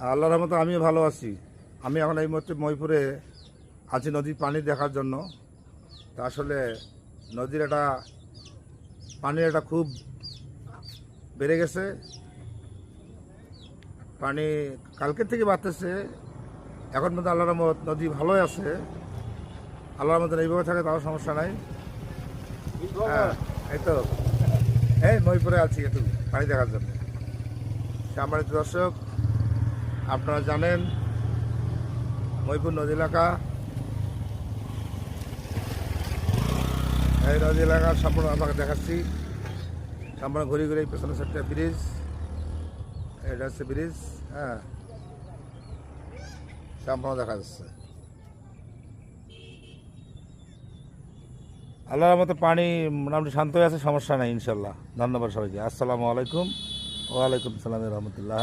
আল্লাহর রহমতে আমিও ভালো আছি। আমি এখন এই মুহূর্তে মহিপুরে আছি নদীর পানি দেখার জন্য। তা আসলে নদীর পানির খুব বেড়ে গেছে। পানি কালকের থেকে বাড়তেছে। এখন পর্যন্ত আল্লাহর রহমত নদী ভালোই আছে। আল্লাহর রহমতে এইভাবে থাকে তাও সমস্যা নাই। হ্যাঁ, এই তো মহিপুরে আছি একটু পানি দেখার জন্য। সম্মানিত দর্শক, আপনারা জানেন মহিপুর নদী এলাকা, এই নদী এলাকার সম্পূর্ণ আপনাকে দেখাচ্ছি। সম্পূর্ণ ঘুরে ঘুরে পেছনে একটা ব্রিজ, এটা হচ্ছে ব্রিজ। হ্যাঁ, সম্পূর্ণ দেখা যাচ্ছে। আল্লাহর মতো পানি মোটামুটি শান্ত হয়ে আছে, সমস্যা নেই ইনশাল্লাহ। ধন্যবাদ সবাইকে। আসসালামু আলাইকুম। ওয়ালাইকুম সালাম রহমতুল্লাহ।